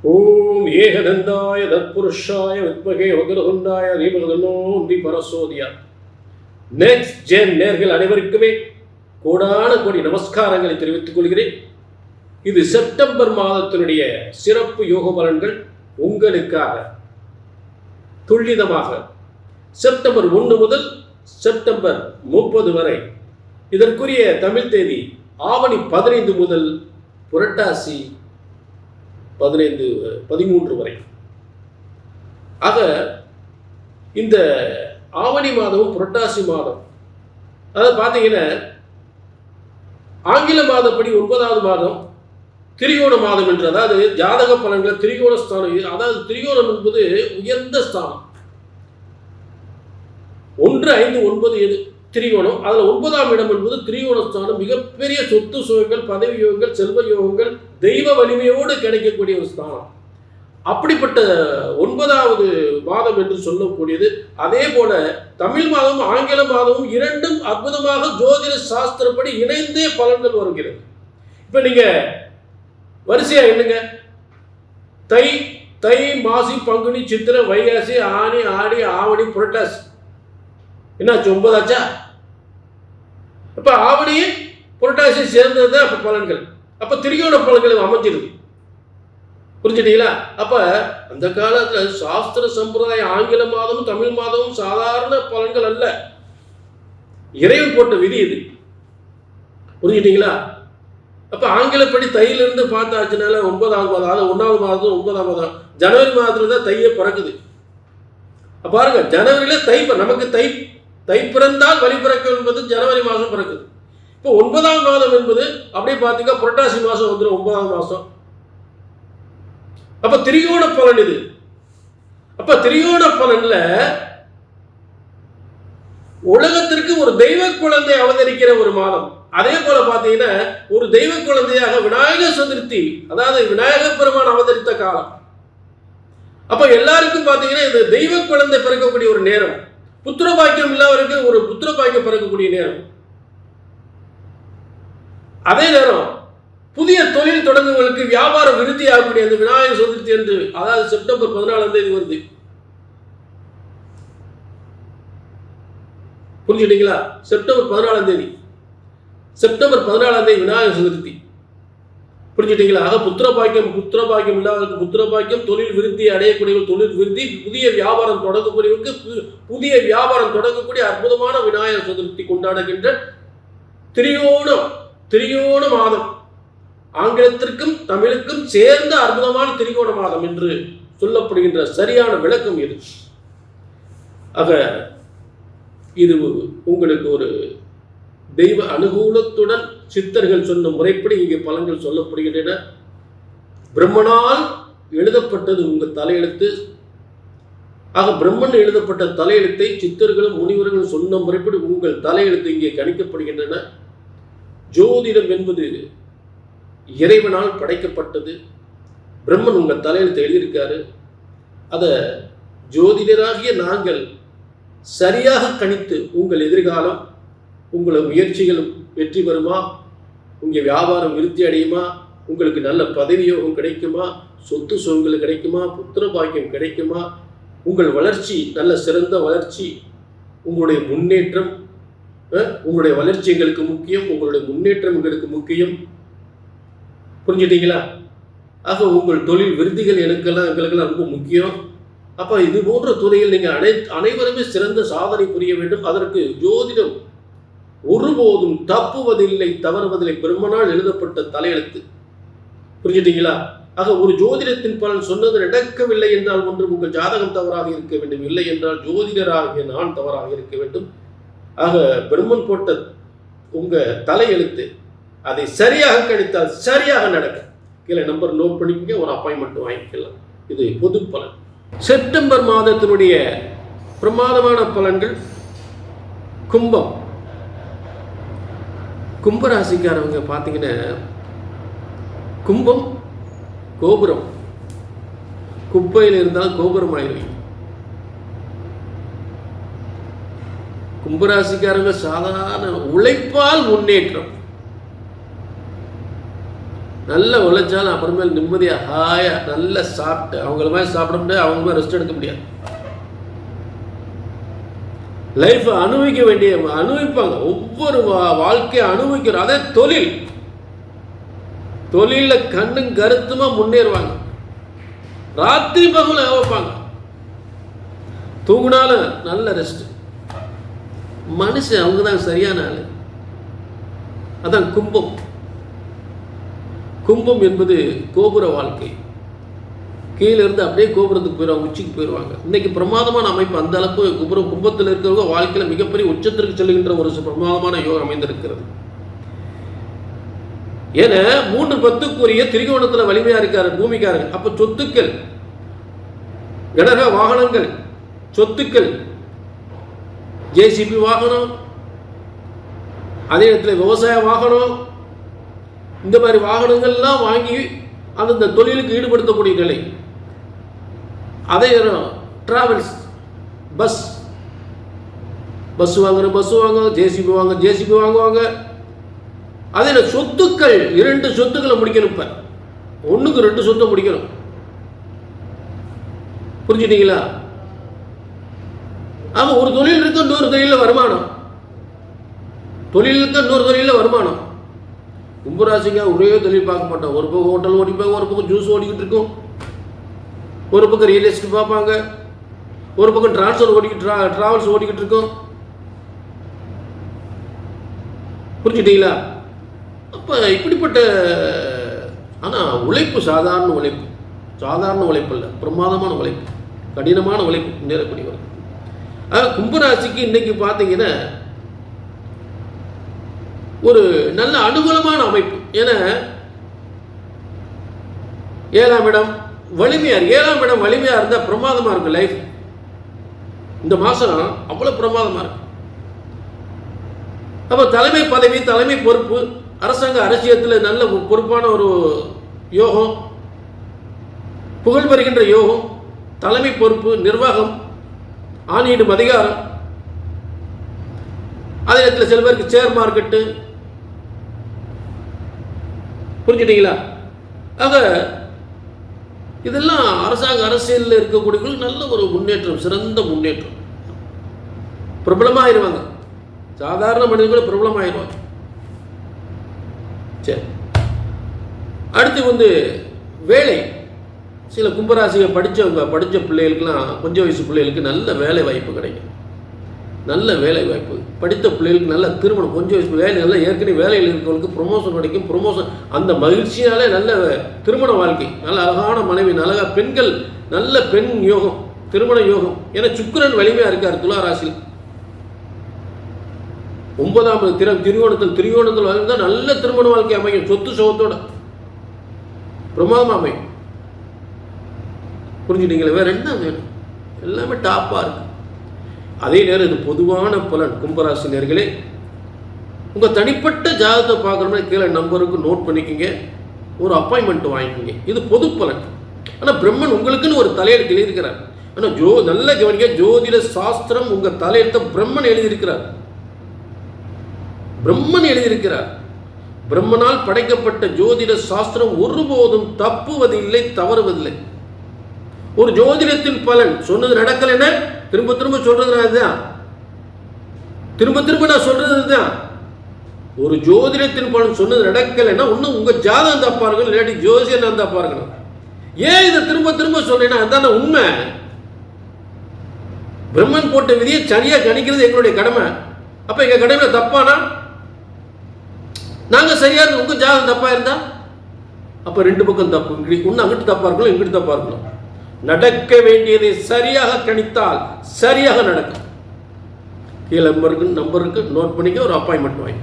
ஓம் ஏகதந்தாய தத்புருஷாய வித்மகே வக்ரதுண்டாய தீபகதன்னோந்தி பரசோதியா. Next gen நேர்கள் அனைவருக்குமே கோடான கோடி நமஸ்காரங்களை தெரிவித்துக் கொள்கிறேன். இது செப்டம்பர் மாதத்தினுடைய சிறப்பு யோக பலன்கள் உங்களுக்காக துல்லிதமாக செப்டம்பர் 1 முதல் செப்டம்பர் 30 வரை. இதற்குரிய தமிழ் தேதி ஆவணி 15 முதல் புரட்டாசி 13 வரை. ஆக இந்த ஆவணி மாதமும் புரட்டாசி மாதம், அதாவது பார்த்தீங்கன்னா ஆங்கில மாதப்படி 9வது மாதம் திரிகோண மாதம் என்று, அதாவது ஜாதக பலன்கள் திரிகோண ஸ்தானம். அதாவது திரிகோணம் என்பது உயர்ந்த ஸ்தானம். 1, 5, 9, 7 திரிகோணம். அதில் 9ஆம் இடம் என்பது திரிகோண ஸ்தானம். மிகப்பெரிய சொத்து சுகங்கள், பதவி யோகங்கள், செல்வ யோகங்கள், தெய்வ வலிமையோடு கிடைக்கக்கூடிய ஒரு ஸ்தானம். அப்படிப்பட்ட 9வது மாதம் என்று சொல்லக்கூடியது. அதே போல தமிழ் மாதமும் ஆங்கில மாதமும் இரண்டும் அற்புதமாக ஜோதிட சாஸ்திரப்படி இணைந்தே பலன்கள் வருகிறது. இப்போ நீங்க வரிசையா என்னங்க, தை, மாசி, பங்குனி, சித்திரை, வைகாசி, ஆனி, ஆடி, ஆவணி, புரட்டாசி, என்னாச்சு 9 ஆச்சா? அப்ப ஆவணியே புரட்டாசி சேர்ந்தது தான் அப்ப பலன்கள். அப்ப திரிகோண பலன்கள் அமைஞ்சிருது. புரிஞ்சுட்டீங்களா? அப்ப அந்த காலத்துல சாஸ்திர சம்பிரதாயம் ஆங்கில மாதமும் தமிழ் மாதமும் சாதாரண பலன்கள் அல்ல, இறைவன் போட்ட விதி இது. புரிஞ்சுட்டீங்களா? அப்ப ஆங்கிலப்படி தையிலிருந்து பார்த்தாச்சுனால 9வது மாதம், அதாவது 1வது மாதம் 9ஆம் மாதம் ஜனவரி மாதத்துல தான் தையே பிறக்குது. பாருங்க, ஜனவரியில தை, நமக்கு தை பிறந்தால் வழி பிறக்கும் என்பது ஜனவரி மாதம் பிறக்குது. இப்போ 9ஆம் மாதம் என்பது அப்படியே பார்த்தீங்கன்னா புரட்டாசி மாதம் வந்துடும், 9ஆம் மாதம். அப்ப திரிகோண பலன் இது. அப்ப திரிகோண பலன்ல உலகத்திற்கு ஒரு தெய்வ குழந்தை அவதரிக்கிற ஒரு மாதம். அதே போல பார்த்தீங்கன்னா ஒரு தெய்வ குழந்தையாக விநாயகர் சதுர்த்தி, அதாவது விநாயகர் பெருமான் அவதரித்த காலம். அப்ப எல்லாருக்கும் பார்த்தீங்கன்னா இந்த தெய்வ குழந்தை பிறக்கக்கூடிய ஒரு நேரம். புத்திர பாக்கியம் இல்லாதவருக்கு ஒரு புத்திர பாக்கியம் பிறக்கக்கூடிய நேரம். அதே நேரம் புதிய தொழில் தொடங்குவதற்கு வியாபாரம் விருத்தி ஆகக்கூடிய அந்த விநாயகர் சதுர்த்தி என்று, அதாவது செப்டம்பர் 14ஆம் தேதி வருது. புரிஞ்சுட்டீங்களா? செப்டம்பர் 14ஆம் தேதி விநாயகர் சதுர்த்தி. புரிஞ்சுட்டீங்களா? ஆக புத்திர பாக்கியம் இல்லாதவருக்கு புத்திர பாக்கியம், தொழில் விருத்தி அடையக்கூடியவர்கள் தொழில் விருத்தி, புதிய வியாபாரம் தொடங்கக்கூடியவருக்கு புதிய வியாபாரம் தொடங்கக்கூடிய அற்புதமான விநாயகர் சதுர்த்தி கொண்டாடுகின்ற திரிகோண மாதம். ஆங்கிலத்திற்கும் தமிழுக்கும் சேர்ந்த அற்புதமான திரிகோண மாதம் என்று சொல்லப்படுகின்ற சரியான விளக்கம் இது. ஆக இது உங்களுக்கு ஒரு தெய்வ அனுகூலத்துடன் சித்தர்கள் சொன்ன முறைப்படி இங்கே பலன்கள் சொல்லப்படுகின்றன. பிரம்மனால் எழுதப்பட்டது உங்கள் தலையெழுத்து. ஆக பிரம்மன் எழுதப்பட்ட தலையெழுத்தை சித்தர்களும் முனிவர்களும் சொன்ன முறைப்படி உங்கள் தலையெழுத்து இங்கே கணிக்கப்படுகின்றன. ஜோதிடம் என்பது இறைவனால் படைக்கப்பட்டது. பிரம்மன் உங்கள் தலையெழுத்தை எழுதியிருக்காரு. அதை ஜோதிடராகிய நாங்கள் சரியாக கணித்து உங்கள் எதிர்காலம், உங்களை முயற்சிகள் வெற்றி பெறுமா, உங்கள் வியாபாரம் விருத்தி அடையுமா, உங்களுக்கு நல்ல பதவி யோகம் கிடைக்குமா, சொத்து சுகங்கள் கிடைக்குமா, புத்திர பாக்கியம் கிடைக்குமா, உங்கள் வளர்ச்சி நல்ல சிறந்த வளர்ச்சி, உங்களுடைய முன்னேற்றம், உங்களுடைய வளர்ச்சி எங்களுக்கு முக்கியம், உங்களுடைய முன்னேற்றம் எங்களுக்கு முக்கியம். புரிஞ்சுட்டீங்களா? ஆக உங்கள் தொழில் விருத்திகள் எங்களுக்கெல்லாம் ரொம்ப முக்கியம். அப்போ இது போன்ற துறையில் நீங்கள் அனைவருமே சிறந்த சாதனை புரிய வேண்டும். அதற்கு ஜோதிடம் ஒருபோதும் தப்புவதில்லை, தவறுவதில்லை. பிரம்மனால் எழுதப்பட்ட தலையெழுத்து. புரிஞ்சுட்டீங்களா? ஆக ஒரு ஜோதிடத்தின் பலன் சொன்னது நடக்கவில்லை என்றால் ஒன்று உங்கள் ஜாதகம் தவறாக இருக்க வேண்டும், இல்லை என்றால் ஜோதிடராகிய நான் தவறாக இருக்க வேண்டும். ஆக பிரம்மன் போட்ட உங்க தலையெழுத்து, அதை சரியாக கணித்தால் சரியாக நடக்கும். கீழே நம்பர் நோட் பண்ணிக்கங்க, ஒரு அப்பாயின்மெண்ட் வாங்கிக்கலாம். இது பொது பலன். செப்டம்பர் மாதத்தினுடைய பிரமாதமான பலன்கள். கும்பராசிக்காரவங்க பார்த்தீங்கன்னா, கும்பம் கோபுரம், குப்பையில் இருந்தால் கோபுரம் ஆயிடுவீங்க. கும்பராசிக்காரங்க சாதாரண உழைப்பால் முன்னேற்றம். நல்லா உழைச்சாலும் அப்புறமேல் நிம்மதியாக ஹாயாக நல்லா சாப்பிட்டு அவங்கள மாதிரி சாப்பிட முடியாது, அவங்க மாதிரி ரெஸ்ட் எடுக்க முடியாது. லைஃப்பை அனுபவிக்க வேண்டிய அனுபவிப்பாங்க, ஒவ்வொரு வாழ்க்கையை அனுபவிக்கிறோம். அதே தொழிலில் கண்ணும் கருத்துமா முன்னேறுவாங்க. ராத்திரி பகல வைப்பாங்க, தூங்கினாலும் நல்ல ரெஸ்ட். மனுஷன் அவங்க தான் சரியான ஆளு. அதான் கும்பம். கும்பம் என்பது கோபுர வாழ்க்கை. கீழே இருந்து அப்படியே கோபுரத்துக்கு போயிடுவாங்க, உச்சிக்கு போயிடுவாங்க. இன்னைக்கு பிரமாதமான அமைப்பு. அந்த அளவுக்கு கும்பத்தில் இருக்கிறவங்க வாழ்க்கையில் மிகப்பெரிய உச்சத்திற்கு செல்கின்ற ஒரு பிரமாதமான யோகம் அமைந்திருக்கிறது. ஏன்னா 3-10 திரிகோணத்தில் வலிமையா இருக்காரு பூமிக்காரங்க. அப்ப சொத்துக்கள், கனரக வாகனங்கள், சொத்துக்கள், ஜேசிபி வாகனம், அதே இடத்துல விவசாய வாகனம், இந்த மாதிரி வாகனங்கள்லாம் வாங்கி அந்த தொழிலுக்கு ஈடுபடுத்தக்கூடிய நிலை. அதே டிராவல்ஸ், பஸ் வாங்க, ஜேசிபி வாங்குவாங்க. அதே சொத்துக்கள், 2 சொத்துக்களை முடிக்கணும். இப்ப 1க்கு 2 சொத்தை முடிக்கணும். புரிஞ்சுட்டீங்களா? ஆமா, ஒரு தொழில் இருக்கு, இன்னொரு தொழிலில் வருமானம். கும்பராசிங்க ஒரே தொழில் பார்க்க மாட்டோம். ஒரு பக்கம் ஹோட்டல் ஓடிப்பாங்க, ஒரு பக்கம் ஜூஸ் ஓடிக்கிட்டு இருக்கும், ஒரு பக்கம் ரியல் எஸ்டேட் பார்ப்பாங்க, ஒரு பக்கம் டிராவல்ஸ் ஓடிக்கிட்டு இருக்கும். புரிஞ்சுட்டீங்களா? அப்போ இப்படிப்பட்ட, ஆனால் உழைப்பு சாதாரண உழைப்பு இல்லை, பிரமாதமான உழைப்பு, கடினமான உழைப்பு, முன்னேறக்கூடியவர். கும்பராசிக்கு இன்னைக்கு பார்த்தீங்கன்னா ஒரு நல்ல அனுகூலமான அமைப்பு. ஏன்னா 7ஆம் இடம் வலிமையா இருந்தால் பிரமாதமா இருக்கு லைஃப். இந்த மாசம் அவ்வளவு பிரமாதமா இருக்கு. அப்ப தலைமை பதவி, தலைமை பொறுப்பு, அரசாங்க அரசியத்தில் நல்ல பொறுப்பான ஒரு யோகம், புகழ் பெறுகின்ற யோகம், தலைமை பொறுப்பு, நிர்வாகம், ஆணையிடும் அதிகாரம். அதே நேரத்தில் சில பேருக்கு ஷேர் மார்க்கெட்டு. புரிஞ்சுட்டீங்களா? ஆக இதெல்லாம் அரசாங்க அரசியலில் இருக்கக்கூடிய நல்ல ஒரு முன்னேற்றம், சிறந்த முன்னேற்றம். பிரபலமாயிருவாங்க, சாதாரண மனிதர்கள் பிரபலமாயிருவாங்க. சரி, அடுத்து வேலை. சில கும்பராசியை படித்த பிள்ளைகளுக்கெல்லாம், கொஞ்சம் வயசு பிள்ளைகளுக்கு நல்ல வேலை வாய்ப்பு கிடைக்கும். நல்ல வேலை வாய்ப்பு, படித்த பிள்ளைகளுக்கு நல்ல திருமணம், கொஞ்சம் வயசு வேலை, நல்ல ஏற்கனவே வேலையில் இருக்கிறவங்களுக்கு ப்ரொமோஷன் கிடைக்கும். ப்ரொமோஷன், அந்த மகிழ்ச்சியாலே நல்ல திருமண வாழ்க்கை, நல்ல அழகான மனைவி, நல்ல பெண்கள், நல்ல பெண் யோகம், திருமண யோகம். ஏன்னா சுக்கிரன் வலிமையா இருக்கார் துலா ராசியில். 9ஆம் திரிகோணத்தில் வாழ்ந்தால் நல்ல திருமண வாழ்க்கை அமையும், சொத்து சுகத்தோட பிரமாதமா அமையும். புரிஞ்சுட்டீங்களா? வேற என்ன வேணும்? எல்லாமே டாப்பா இருக்கு. அதே நேரம் இது பொதுவான பலன். கும்பராசினியர்களே, உங்க தனிப்பட்ட ஜாதகத்தை பார்க்கணும்னா கீழே நம்பருக்கு நோட் பண்ணிக்கோங்க, ஒரு அப்பாயின்மெண்ட் வாங்கிக்கோங்க. இது பொது பலன். ஆனா பிரம்மன் உங்களுக்குன்னு ஒரு தலையெழுத்து எழுதியிருக்கிறார். ஆனா நல்ல கவனிக்க, ஜோதிட சாஸ்திரம் உங்க தலையெழுத்த பிரம்மன் எழுதியிருக்கிறார். பிரம்மனால் படைக்கப்பட்ட ஜோதிட சாஸ்திரம் ஒருபோதும் தப்புவதில்லை, தவறுவதில்லை. ஒரு ஜோதிடத்தின் பலன் சொன்னது நடக்கலைன்னா திரும்ப சொல்றது அதுதான். திரும்ப நான் சொல்றது அதுதான். ஒரு ஜோதிடத்தின் பலன் சொன்னது நடக்கலைன்னா ஒன்னும் உங்க ஜாதகம் தப்பா இருக்கணும், இல்லாட்டி ஜோசியம் தப்பா இருக்கணும். ஏன் இதை திரும்ப சொல்றேன்னா அதுதான உண்மை. பிரம்மன் போட்ட விதியை சரியா கணிக்கிறது எங்களுடைய கடமை. அப்ப எங்க கடமையில தப்பானா நாங்க சரியா இருக்கு, உங்க ஜாதகம் தப்பா இருந்தா அப்ப 2 பக்கம் தப்பு. ஒன்னு அங்கிட்டு தப்பா இருக்கணும், இங்கிட்டு தப்பா இருக்கணும். நடக்க வேண்டியதை சரியாக கணித்தால் சரியாக நடக்கும். கீழே நம்பருக்கு நோட் பண்ணிக்க, ஒரு அப்பாயின்மெண்ட் வாங்கி.